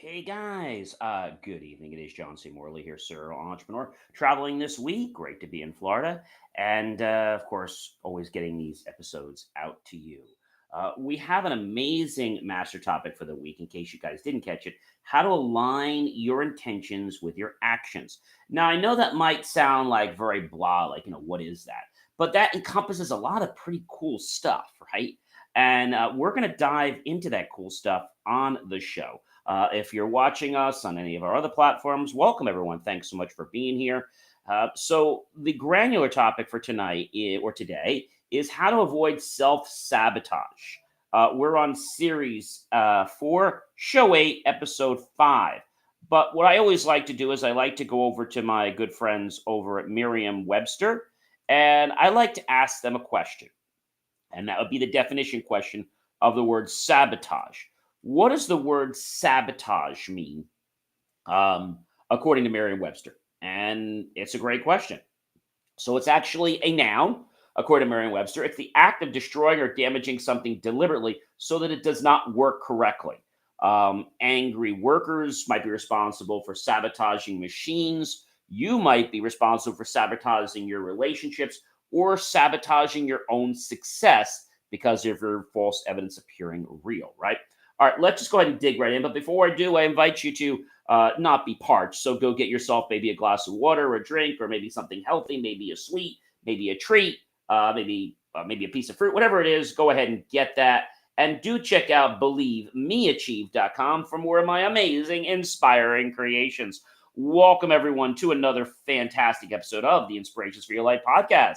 Hey guys, good evening. It is John C. Morley here, serial entrepreneur, traveling this week. Great to be in Florida. And of course, always getting these episodes out to you. We have an amazing master topic for the week, in case you guys didn't catch it: how to align your intentions with your actions. Now, I know that might sound like very blah, like, what is that? But that encompasses a lot of pretty cool stuff, right? And we're going to dive into that cool stuff on the show. If you're watching us on any of our other platforms, welcome everyone. Thanks so much for being here. So, the granular topic for tonight or today is how to avoid self sabotage. We're on series 4, show 8, episode 5. But what I always like to do is I like to go over to my good friends over at Merriam Webster, and I like to ask them a question. And that would be the definition question of the word sabotage. What does the word sabotage mean, according to Merriam Webster? And it's a great question. So it's actually a noun, according to Merriam Webster. It's the act of destroying or damaging something deliberately so that it does not work correctly. Angry workers might be responsible for sabotaging machines. You might be responsible for sabotaging your relationships or sabotaging your own success because of your false evidence appearing real, right? All right, let's just go ahead and dig right in. But before I do, I invite you to not be parched. So go get yourself maybe a glass of water or a drink, or maybe something healthy, maybe a sweet, maybe a treat, maybe a piece of fruit, whatever it is. Go ahead and get that. And do check out believemeachieve.com for more of my amazing, inspiring creations. Welcome, everyone, to another fantastic episode of the Inspirations for Your Life podcast.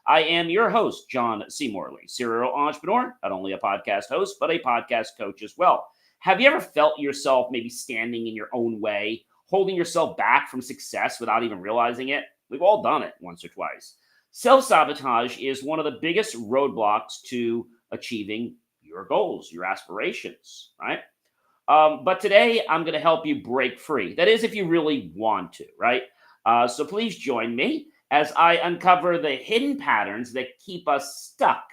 I am your host, John C. Morley, serial entrepreneur, not only a podcast host, but a podcast coach as well. Have you ever felt yourself maybe standing in your own way, holding yourself back from success without even realizing it? We've all done it once or twice. Self sabotage is one of the biggest roadblocks to achieving your goals, your aspirations, right? But today I'm going to help you break free. That is, if you really want to, right? So please join me as I uncover the hidden patterns that keep us stuck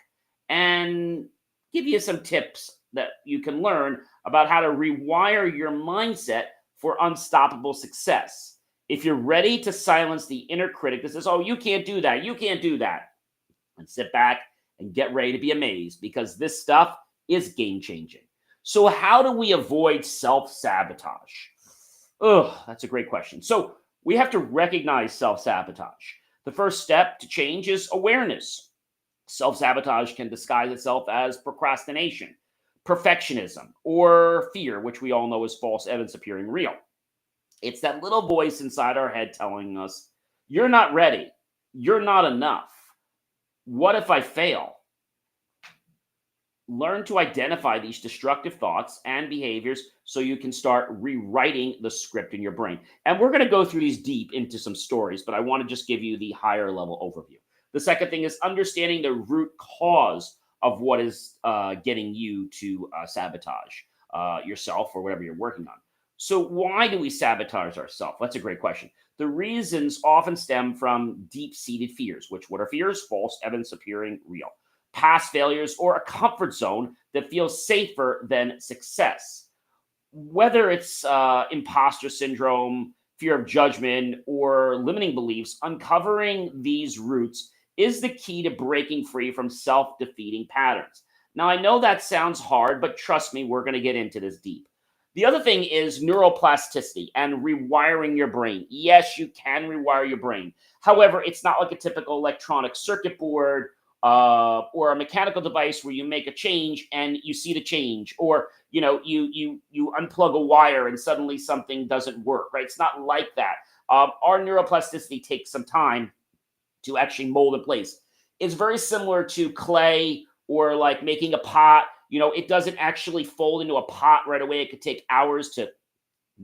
and give you some tips that you can learn about how to rewire your mindset for unstoppable success. If you're ready to silence the inner critic that says, oh, you can't do that, you can't do that, and sit back and get ready to be amazed, because this stuff is game changing. So, how do we avoid self sabotage? Oh, that's a great question. So, we have to recognize self sabotage. The first step to change is awareness. Self sabotage can disguise itself as procrastination, perfectionism, or fear, which we all know is false evidence appearing real. It's that little voice inside our head telling us, you're not ready, you're not enough. What if I fail? Learn to identify these destructive thoughts and behaviors so you can start rewriting the script in your brain. And we're going to go through these deep into some stories, but I want to just give you the higher level overview. The second thing is understanding the root cause of what is getting you to sabotage yourself or whatever you're working on. So, why do we sabotage ourselves? That's a great question. The reasons often stem from deep seated fears, which, what are fears? False evidence appearing real, past failures, or a comfort zone that feels safer than success. Whether it's imposter syndrome, fear of judgment, or limiting beliefs, uncovering these roots is the key to breaking free from self defeating patterns. Now, I know that sounds hard, but trust me, we're going to get into this deep. The other thing is neuroplasticity and rewiring your brain. Yes, you can rewire your brain. However, it's not like a typical electronic circuit board or a mechanical device where you make a change and you see the change, or you unplug a wire and suddenly something doesn't work. Right? It's not like that. Our neuroplasticity takes some time to actually mold in place. It's very similar to clay or like making a pot. It doesn't actually fold into a pot right away. It could take hours to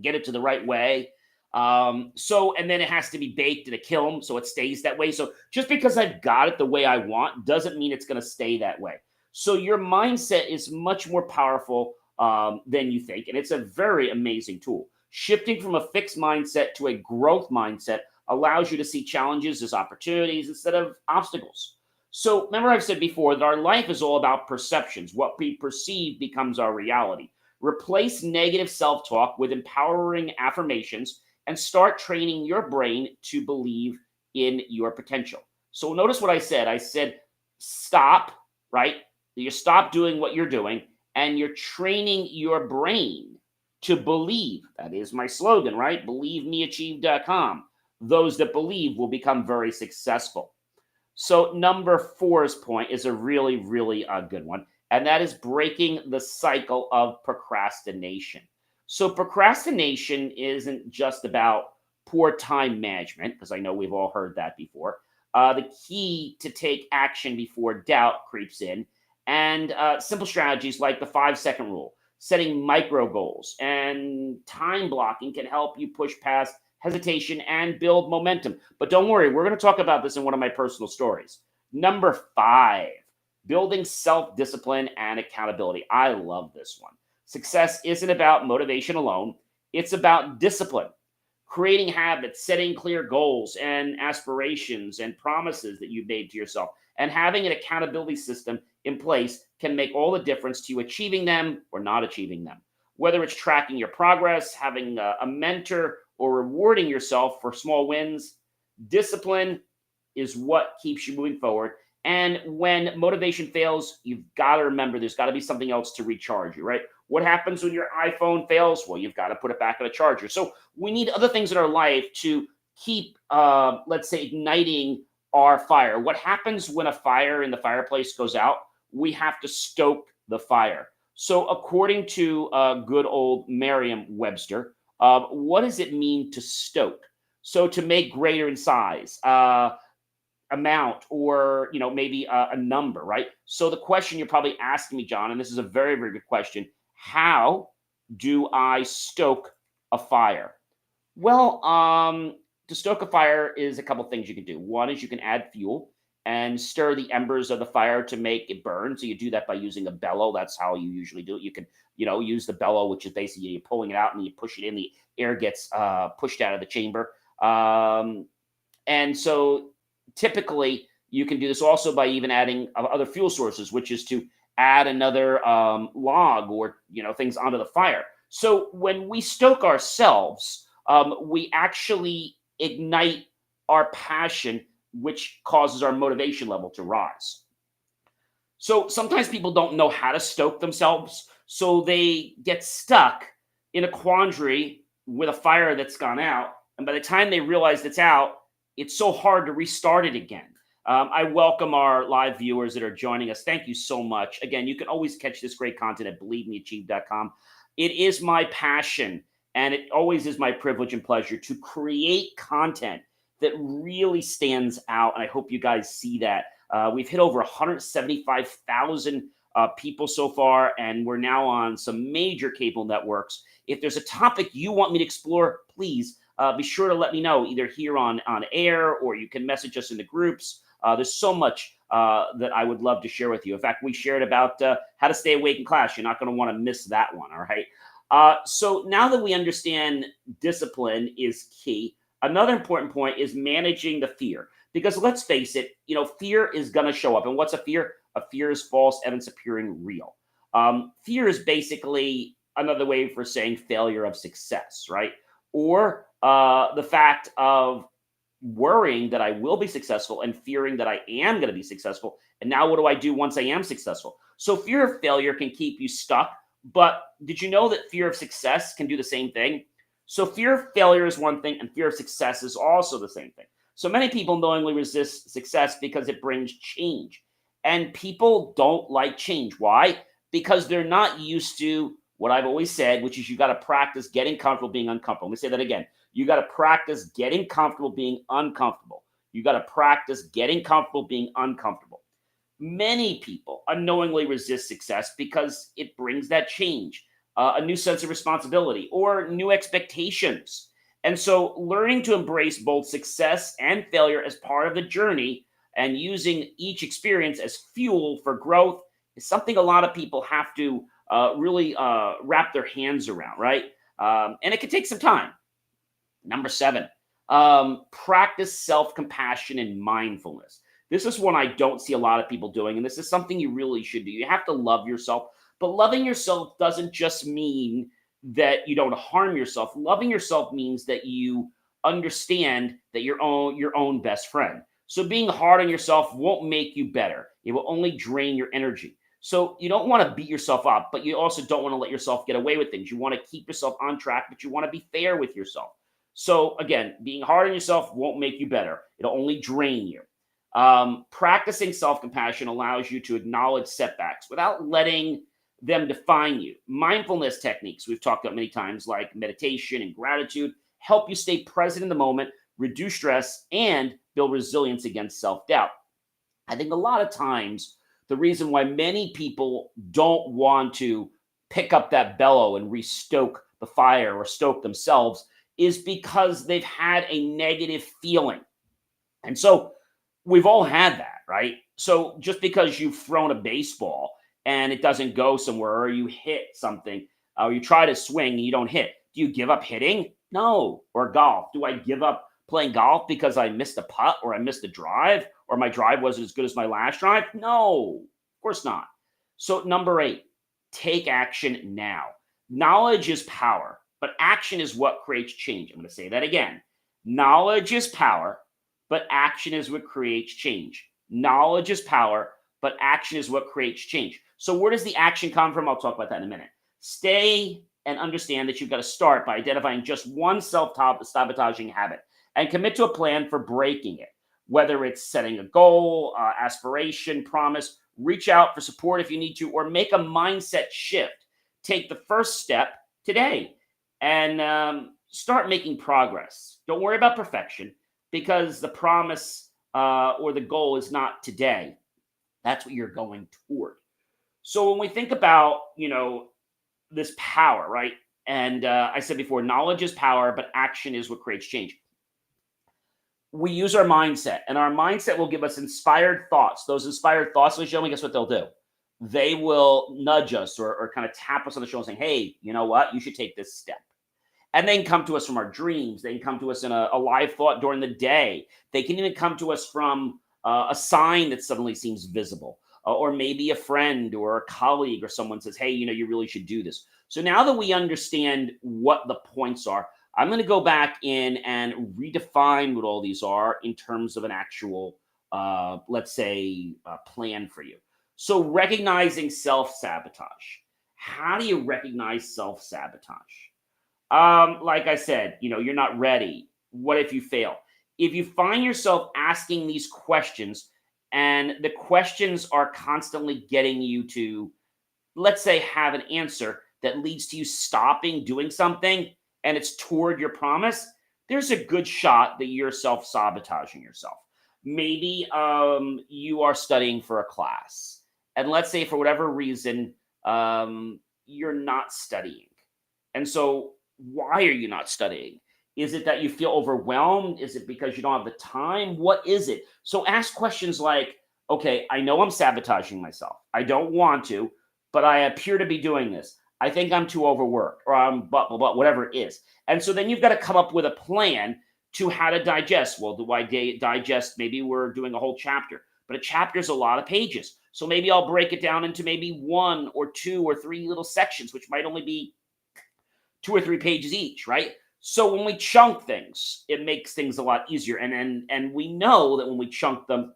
get it to the right way. And then it has to be baked in a kiln so it stays that way. So just because I've got it the way I want doesn't mean it's going to stay that way. So your mindset is much more powerful than you think. And it's a very amazing tool. Shifting from a fixed mindset to a growth mindset allows you to see challenges as opportunities instead of obstacles. So remember, I've said before that our life is all about perceptions. What we perceive becomes our reality. Replace negative self talk with empowering affirmations and start training your brain to believe in your potential. So notice what I said. I said, stop, right? You stop doing what you're doing and you're training your brain to believe. That is my slogan, right? BelieveMeAchieve.com. Those that believe will become very successful. So number four's point is a really, really good one, and that is breaking the cycle of procrastination. So procrastination isn't just about poor time management, because I know we've all heard that before. The key to take action before doubt creeps in, and simple strategies like the 5 second rule, setting micro goals, and time blocking can help you push past hesitation and build momentum. But don't worry, we're going to talk about this in one of my personal stories. Number 5, building self discipline and accountability. I love this one. Success isn't about motivation alone, it's about discipline. Creating habits, setting clear goals and aspirations and promises that you've made to yourself, and having an accountability system in place can make all the difference to you achieving them or not achieving them. Whether it's tracking your progress, having a mentor, or rewarding yourself for small wins, discipline is what keeps you moving forward. And when motivation fails, you've got to remember there's got to be something else to recharge you, right? What happens when your iPhone fails? Well, you've got to put it back on a charger. So we need other things in our life to keep, let's say, igniting our fire. What happens when a fire in the fireplace goes out? We have to stoke the fire. So according to good old Merriam-Webster, what does it mean to stoke? So to make greater in size, amount, or maybe a number, right? So the question you're probably asking me, John, and this is a very, very good question: how do I stoke a fire? Well, to stoke a fire is a couple things you can do. One is you can add fuel and stir the embers of the fire to make it burn. So you do that by using a bellow. That's how you usually do it. You can, use the bellow, which is basically you're pulling it out and you push it in. The air gets pushed out of the chamber. And so typically you can do this also by even adding other fuel sources, which is to add another log or things onto the fire. So when we stoke ourselves, we actually ignite our passion, which causes our motivation level to rise. So sometimes people don't know how to stoke themselves, so they get stuck in a quandary with a fire that's gone out, and by the time they realize it's out, it's so hard to restart it again. I welcome our live viewers that are joining us. Thank you so much. Again, you can always catch this great content at BelieveMeAchieve.com. It is my passion, and it always is my privilege and pleasure to create content that really stands out, and I hope you guys see that. We've hit over 175,000 people so far, and we're now on some major cable networks. If there's a topic you want me to explore, please be sure to let me know, either here on air, or you can message us in the groups. There's so much that I would love to share with you. In fact, we shared about how to stay awake in class. You're not going to want to miss that one, all right? So now that we understand discipline is key, another important point is managing the fear. Because let's face it, fear is going to show up. And what's a fear? A fear is false evidence appearing real. Fear is basically another way for saying failure of success, right? Or the fact of worrying that I will be successful and fearing that I am going to be successful. And now what do I do once I am successful? So fear of failure can keep you stuck. But did you know that fear of success can do the same thing? So fear of failure is one thing, and fear of success is also the same thing. So many people knowingly resist success because it brings change. And people don't like change. Why? Because they're not used to what I've always said, which is you got to practice getting comfortable being uncomfortable. Let me say that again. You got to practice getting comfortable being uncomfortable. You got to practice getting comfortable being uncomfortable. Many people unknowingly resist success because it brings that change, a new sense of responsibility, or new expectations. And so learning to embrace both success and failure as part of the journey and using each experience as fuel for growth is something a lot of people have to really wrap their hands around, right? And it can take some time. Number 7, practice self-compassion and mindfulness. This is one I don't see a lot of people doing, and this is something you really should do. You have to love yourself, but loving yourself doesn't just mean that you don't harm yourself. Loving yourself means that you understand that you're your own best friend. So being hard on yourself won't make you better. It will only drain your energy. So you don't want to beat yourself up, but you also don't want to let yourself get away with things. You want to keep yourself on track, but you want to be fair with yourself. So again, being hard on yourself won't make you better. It'll only drain you. Practicing self-compassion allows you to acknowledge setbacks without letting them define you. Mindfulness techniques we've talked about many times, like meditation and gratitude, help you stay present in the moment, reduce stress, and build resilience against self-doubt. I think a lot of times the reason why many people don't want to pick up that bellow and restoke the fire or stoke themselves is because they've had a negative feeling. And so we've all had that, right? So just because you've thrown a baseball and it doesn't go somewhere, or you hit something, or you try to swing and you don't hit, do you give up hitting? No. Or golf. Do I give up playing golf because I missed a putt or I missed a drive or my drive wasn't as good as my last drive? No, of course not. So, number 8, take action now. Knowledge is power, but action is what creates change. I'm going to say that again. Knowledge is power, but action is what creates change. Knowledge is power, but action is what creates change. So, where does the action come from? I'll talk about that in a minute. Stay and understand that you've got to start by identifying just one self-sabotaging habit and commit to a plan for breaking it. Whether it's setting a goal, aspiration, promise, reach out for support if you need to, or make a mindset shift. Take the first step today and start making progress. Don't worry about perfection because the promise or the goal is not today. That's what you're going toward. So when we think about, this power, right? And I said before, knowledge is power, but action is what creates change. We use our mindset, and our mindset will give us inspired thoughts. Those inspired thoughts, ladies and gentlemen, guess what they'll do? They will nudge us or kind of tap us on the shoulder saying, hey, you know what? You should take this step. And they can come to us from our dreams. They can come to us in a live thought during the day. They can even come to us from a sign that suddenly seems visible, or maybe a friend or a colleague or someone says, hey, you really should do this. So now that we understand what the points are, I'm going to go back in and redefine what all these are in terms of an actual, let's say, plan for you. So recognizing self-sabotage. How do you recognize self-sabotage? Like I said, you're not ready. What if you fail? If you find yourself asking these questions and the questions are constantly getting you to, let's say, have an answer that leads to you stopping doing something and it's toward your promise, there's a good shot that you're self-sabotaging yourself. Maybe you are studying for a class, and let's say for whatever reason you're not studying. And so why are you not studying? Is it that you feel overwhelmed? Is it because you don't have the time? What is it? So ask questions like, okay, I know I'm sabotaging myself. I don't want to, but I appear to be doing this. I think I'm too overworked, or I'm blah, blah, blah, whatever it is. And so then you've got to come up with a plan to how to digest. Well, do I digest? Maybe we're doing a whole chapter, but a chapter is a lot of pages. So maybe I'll break it down into maybe 1 or 2 or 3 little sections, which might only be 2 or 3 pages each, right? So when we chunk things, it makes things a lot easier. And we know that when we chunk them,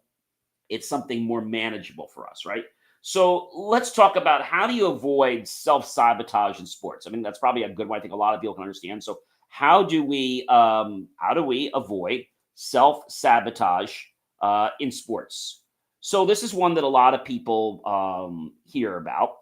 it's something more manageable for us, right? So let's talk about how do you avoid self-sabotage in sports? I mean, that's probably a good one. I think a lot of people can understand. So how do we avoid self-sabotage in sports? So this is one that a lot of people hear about.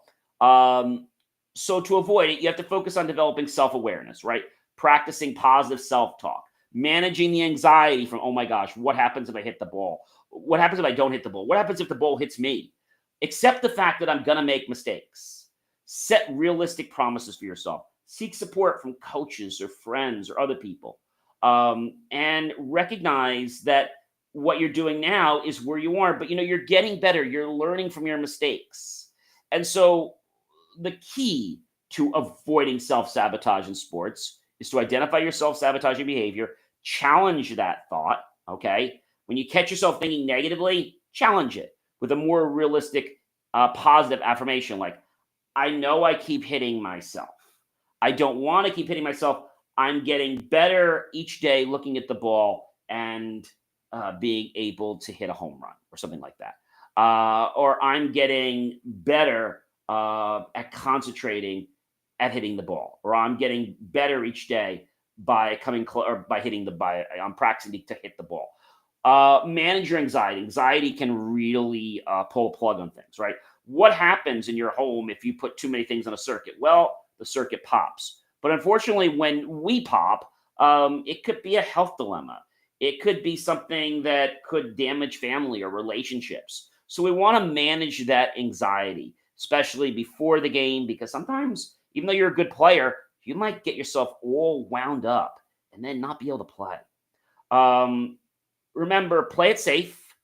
So to avoid it, you have to focus on developing self-awareness, right? Practicing positive self-talk, managing the anxiety from, oh my gosh, what happens if I hit the ball? What happens if I don't hit the ball? What happens if the ball hits me? Accept the fact that I'm going to make mistakes. Set realistic promises for yourself. Seek support from coaches or friends or other people. And recognize that what you're doing now is where you are, but you're getting better. You're learning from your mistakes. And so the key to avoiding self-sabotage in sports is to identify your self-sabotaging behavior, challenge that thought, okay? When you catch yourself thinking negatively, challenge it with a more realistic, positive affirmation like, I know I keep hitting myself. I don't want to keep hitting myself. I'm getting better each day looking at the ball and being able to hit a home run or something like that. Or I'm getting better at concentrating at hitting the ball, or I'm getting better each day by coming or by hitting I'm practicing to hit the ball. Manage your anxiety. Anxiety can really pull a plug on things, right? What happens in your home if you put too many things on a circuit? Well, the circuit pops. But unfortunately, when we pop, it could be a health dilemma. It could be something that could damage family or relationships. So we want to manage that anxiety, especially before the game, because sometimes, even though you're a good player, you might get yourself all wound up and then not be able to play. Um, Remember, play it safe.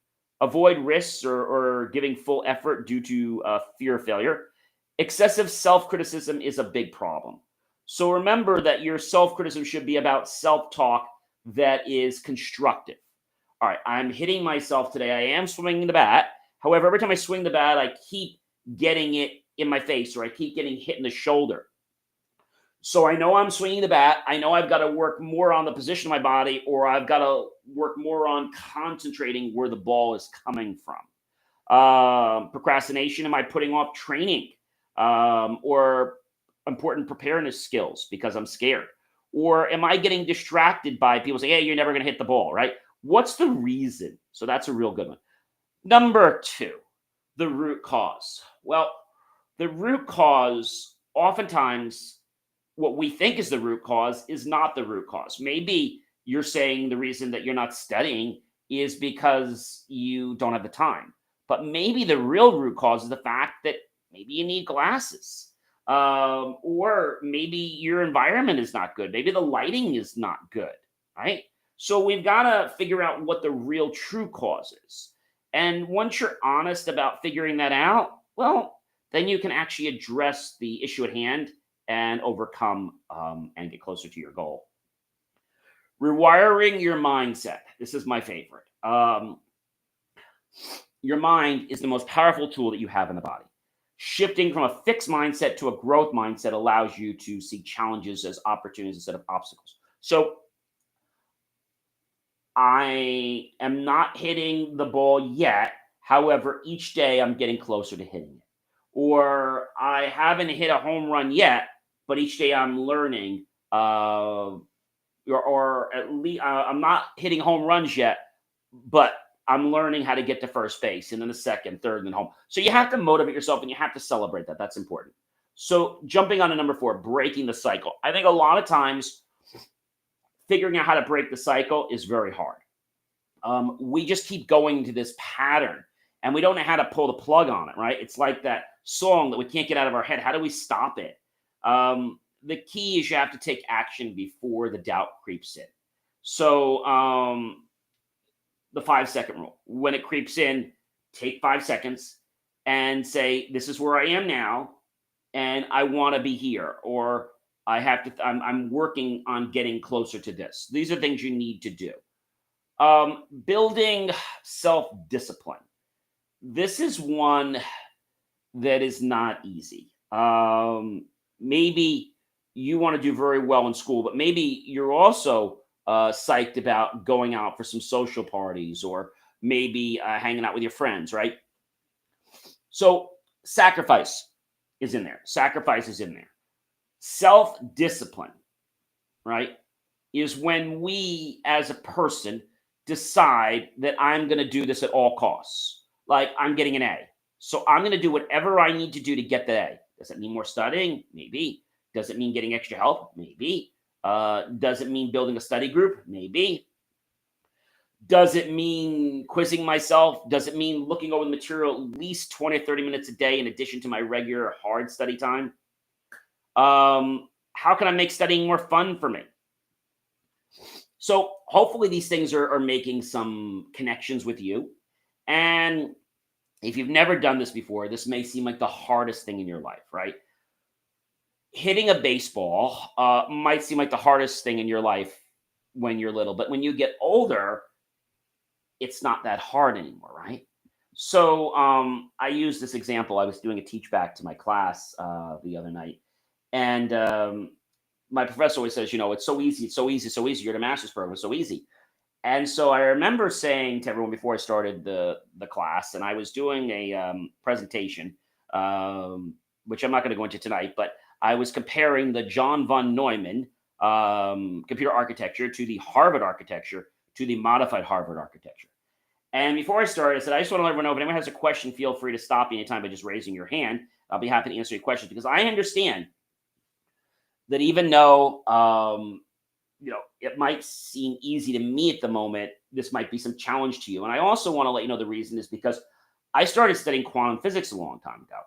Avoid risks or giving full effort due to fear of failure. Excessive self criticism is a big problem. So remember that your self criticism should be about self talk that is constructive. All right, I'm hitting myself today. I am swinging the bat. However, every time I swing the bat, I keep getting it in my face or I keep getting hit in the shoulder. So I know I'm swinging the bat. I know I've got to work more on the position of my body, or I've got to work more on concentrating where the ball is coming from. Procrastination, am I putting off training or important preparedness skills because I'm scared? Or am I getting distracted by people saying, hey, you're never going to hit the ball, right? What's the reason? So that's a real good one. Number two, the root cause. Well, the root cause, oftentimes, what we think is the root cause is not the root cause. Maybe you're saying the reason that you're not studying is because you don't have the time. But maybe the real root cause is the fact that maybe you need glasses. Or maybe your environment is not good. Maybe the lighting is not good, right? So we've got to figure out what the real true cause is. And once you're honest about figuring that out, well, then you can actually address the issue at hand and overcome and get closer to your goal. Rewiring your mindset. This is my favorite. Your mind is the most powerful tool that you have in the body. Shifting from a fixed mindset to a growth mindset allows you to see challenges as opportunities instead of obstacles. So I am not hitting the ball yet. However, each day I'm getting closer to hitting it. Or I haven't hit a home run yet, but each day I'm learning, or at least I'm not hitting home runs yet, but I'm learning how to get to first base and then the second, third, and then home. So you have to motivate yourself and you have to celebrate that. That's important. So jumping on to number 4, breaking the cycle. I think a lot of times figuring out how to break the cycle is very hard. We just keep going into this pattern and we don't know how to pull the plug on it, right? It's like that song that we can't get out of our head. How do we stop it? The key is you have to take action before the doubt creeps in. So the 5-second rule, when it creeps in, take 5 seconds and say, this is where I am now and I want to be here, or I'm working on getting closer to this. These are things you need to do. Building self-discipline. This is one that is not easy. Maybe you want to do very well in school, but maybe you're also psyched about going out for some social parties or maybe hanging out with your friends, right? So sacrifice is in there. Sacrifice is in there. Self-discipline, right, is when we as a person decide that I'm going to do this at all costs. Like I'm getting an A. So I'm going to do whatever I need to do to get the A. Does it mean more studying? Maybe. Does it mean getting extra help? Maybe. Does it mean building a study group? Maybe. Does it mean quizzing myself? Does it mean looking over the material at least 20 or 30 minutes a day in addition to my regular hard study time? How can I make studying more fun for me? So hopefully these things are making some connections with you. And if you've never done this before, this may seem like the hardest thing in your life, right? Hitting a baseball might seem like the hardest thing in your life when you're little, but when you get older, it's not that hard anymore, right? So I used this example. I was doing a teach back to my class the other night, and my professor always says, it's so easy, it's so easy, so easy. You're in a master's program, it's so easy. And so I remember saying to everyone before I started the class, and I was doing a presentation, um, which I'm not going to go into tonight, but I was comparing the John von Neumann computer architecture to the Harvard architecture to the modified Harvard architecture. And before I started, I said, I just want to let everyone know if anyone has a question, feel free to stop me anytime by just raising your hand. I'll be happy to answer your questions because I understand that even though it might seem easy to me at the moment, this might be some challenge to you. And I also want to let you know the reason is because I started studying quantum physics a long time ago.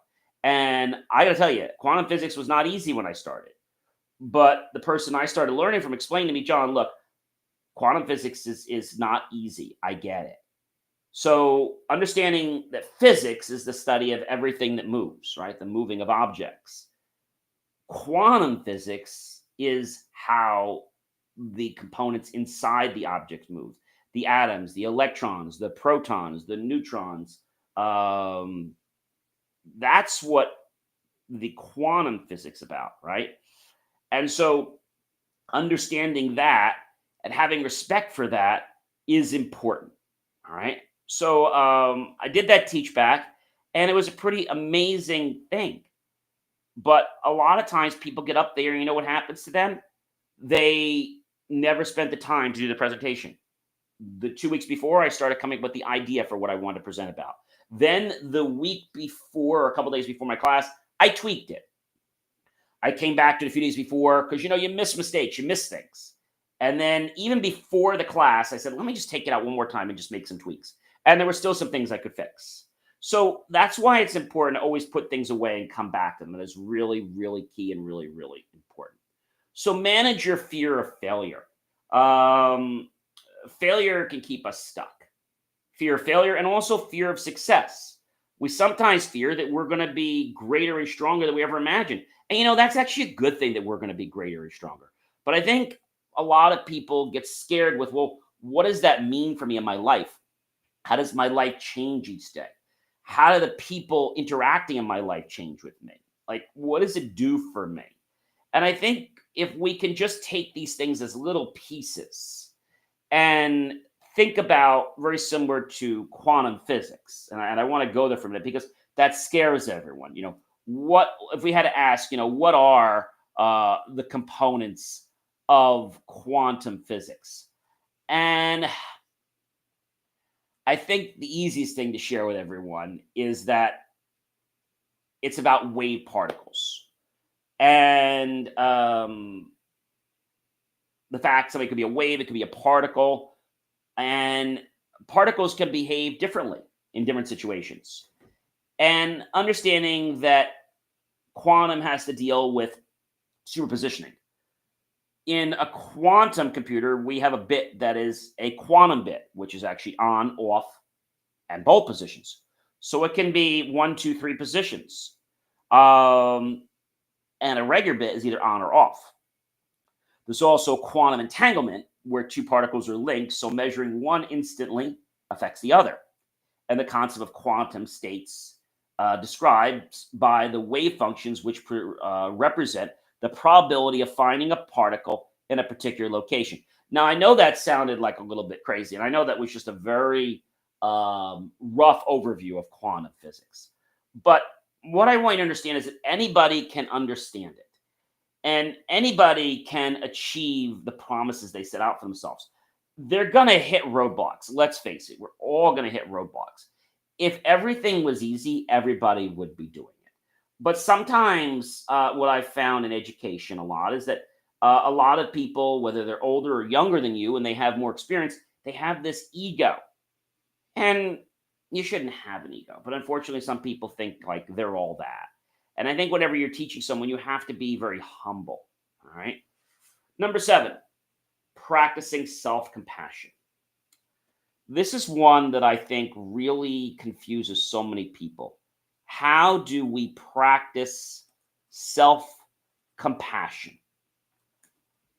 And I got to tell you, quantum physics was not easy when I started. But the person I started learning from explained to me, John, look, quantum physics is not easy. I get it. So understanding that physics is the study of everything that moves, right? The moving of objects. Quantum physics is how the components inside the object move. The atoms, the electrons, the protons, the neutrons. Um, that's what the quantum physics about, right? And so understanding that and having respect for that is important. All right. So I did that teach back, and it was a pretty amazing thing. But a lot of times people get up there, and you know what happens to them? They never spent the time to do the presentation. The 2 weeks before, I started coming up with the idea for what I wanted to present about. Then the week before, or a couple days before my class, I tweaked it. I came back to it a few days before because you miss mistakes, you miss things. And then even before the class, I said, let me just take it out one more time and just make some tweaks. And there were still some things I could fix. So that's why it's important to always put things away and come back to them. That is really, really key and really, really important. So manage your fear of failure. Um, Failure can keep us stuck. Fear of failure and also fear of success. We sometimes fear that we're going to be greater and stronger than we ever imagined. And that's actually a good thing that we're going to be greater and stronger. But I think a lot of people get scared with, well, what does that mean for me in my life? How does my life change each day? How do the people interacting in my life change with me? Like, what does it do for me? And I think if we can just take these things as little pieces and think about very similar to quantum physics, and I want to go there for a minute because that scares everyone. What if we had to ask? What are the components of quantum physics? And I think the easiest thing to share with everyone is that it's about wave particles, and the fact somebody could be a wave, it could be a particle, and particles can behave differently in different situations. And understanding that quantum has to deal with superpositioning. In a quantum computer, we have a bit that is a quantum bit, which is actually on, off, and both positions. So it can be 1, 2, 3 positions. And a regular bit is either on or off. There's also quantum entanglement, where two particles are linked, so measuring one instantly affects the other. And the concept of quantum states described by the wave functions which represent the probability of finding a particle in a particular location. Now, I know that sounded like a little bit crazy, and I know that was just a very rough overview of quantum physics. But what I want you to understand is that anybody can understand it, and anybody can achieve the promises they set out for themselves. They're going to hit roadblocks. Let's face it, we're all going to hit roadblocks. If everything was easy, everybody would be doing it. But sometimes what I've found in education a lot is that a lot of people, whether they're older or younger than you and they have more experience, they have this ego. And you shouldn't have an ego. But unfortunately, some people think like they're all that. And I think whenever you're teaching someone, you have to be very humble. All right. Number 7, practicing self-compassion. This is one that I think really confuses so many people. How do we practice self-compassion?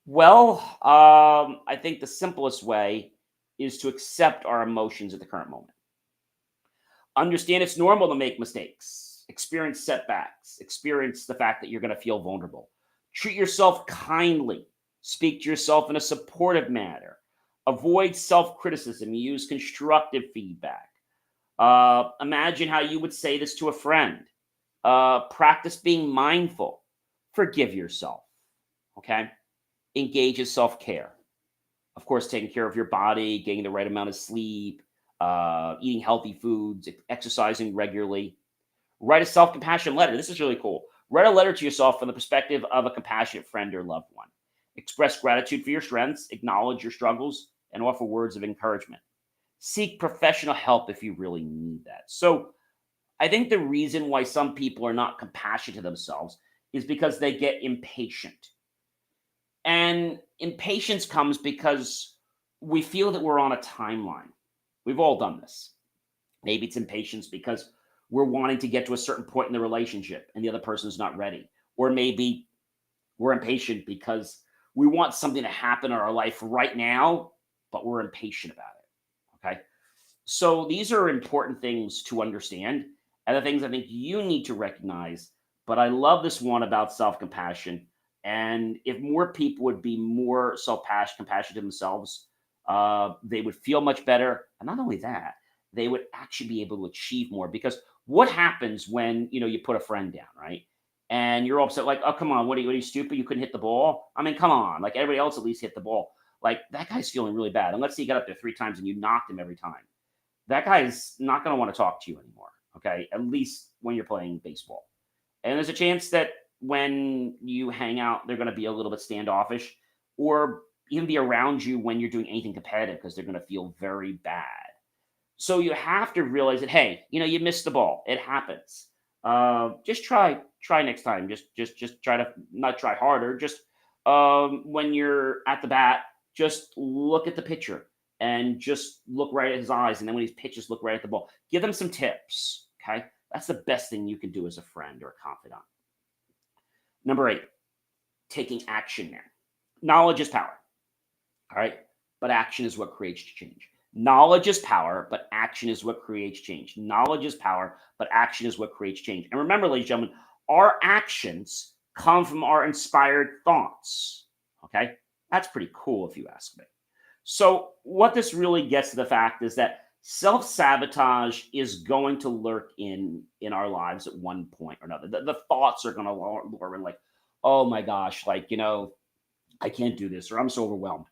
Well, I think the simplest way is to accept our emotions at the current moment. Understand it's normal to make mistakes, experience setbacks, experience the fact that you're going to feel vulnerable. Treat yourself kindly, speak to yourself in a supportive manner. Avoid self criticism, use constructive feedback. Imagine how you would say this to a friend. Practice being mindful. Forgive yourself. Okay. Engage in self care. Of course, taking care of your body, getting the right amount of sleep, eating healthy foods, exercising regularly. Write a self compassion letter. This is really cool. Write a letter to yourself from the perspective of a compassionate friend or loved one. Express gratitude for your strengths, acknowledge your struggles, and offer words of encouragement. Seek professional help if you really need that. So, I think the reason why some people are not compassionate to themselves is because they get impatient. And impatience comes because we feel that we're on a timeline. We've all done this. Maybe it's impatience because we're wanting to get to a certain point in the relationship and the other person's not ready. Or maybe we're impatient because we want something to happen in our life right now, but we're impatient about it. Okay. So these are important things to understand and the things I think you need to recognize. But I love this one about self compassion. And if more people would be more self compassionate to themselves, they would feel much better. And not only that, they would actually be able to achieve more. Because what happens when you put a friend down, right? And you're upset, like, oh come on, what are you stupid? You couldn't hit the ball. I mean, come on, like everybody else at least hit the ball. Like that guy's feeling really bad. And let's say you got up there 3 times and you knocked him every time, that guy is not going to want to talk to you anymore. Okay. At least when you're playing baseball. And there's a chance that when you hang out, they're going to be a little bit standoffish or even be around you when you're doing anything competitive because they're going to feel very bad. So you have to realize that, hey, you missed the ball. It happens. Just try next time. Just try to not try harder. Just when you're at the bat, just look at the pitcher and just look right at his eyes. And then when he pitches, look right at the ball. Give them some tips. Okay. That's the best thing you can do as a friend or a confidant. Number 8, taking action now. Knowledge is power. All right. But action is what creates change. Knowledge is power, but action is what creates change. Knowledge is power, but action is what creates change. And remember, ladies and gentlemen, our actions come from our inspired thoughts. Okay. That's pretty cool if you ask me. So, what this really gets to the fact is that self-sabotage is going to lurk in our lives at one point or another. The thoughts are going to lure in, like, oh my gosh, like, I can't do this, or I'm so overwhelmed.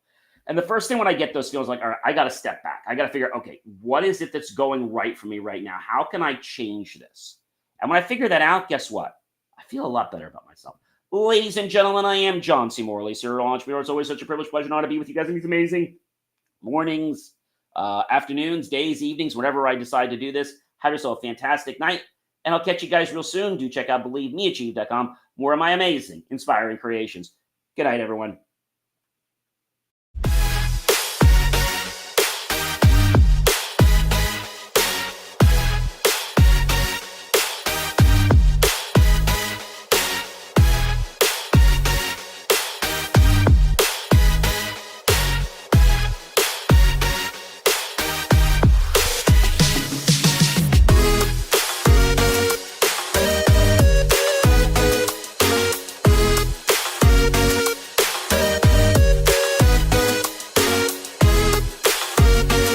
And the first thing when I get those feelings, like, all right, I got to step back. I got to figure, okay, what is it that's going right for me right now? How can I change this? And when I figure that out, guess what? I feel a lot better about myself. Ladies and gentlemen, I am John C. Morley, serial entrepreneur. It's always such a privilege, pleasure, and honor to be with you guys in these amazing mornings, afternoons, days, evenings, whenever I decide to do this. Have yourself a fantastic night, and I'll catch you guys real soon. Do check out BelieveMeAchieve.com. More of my amazing, inspiring creations. Good night, everyone.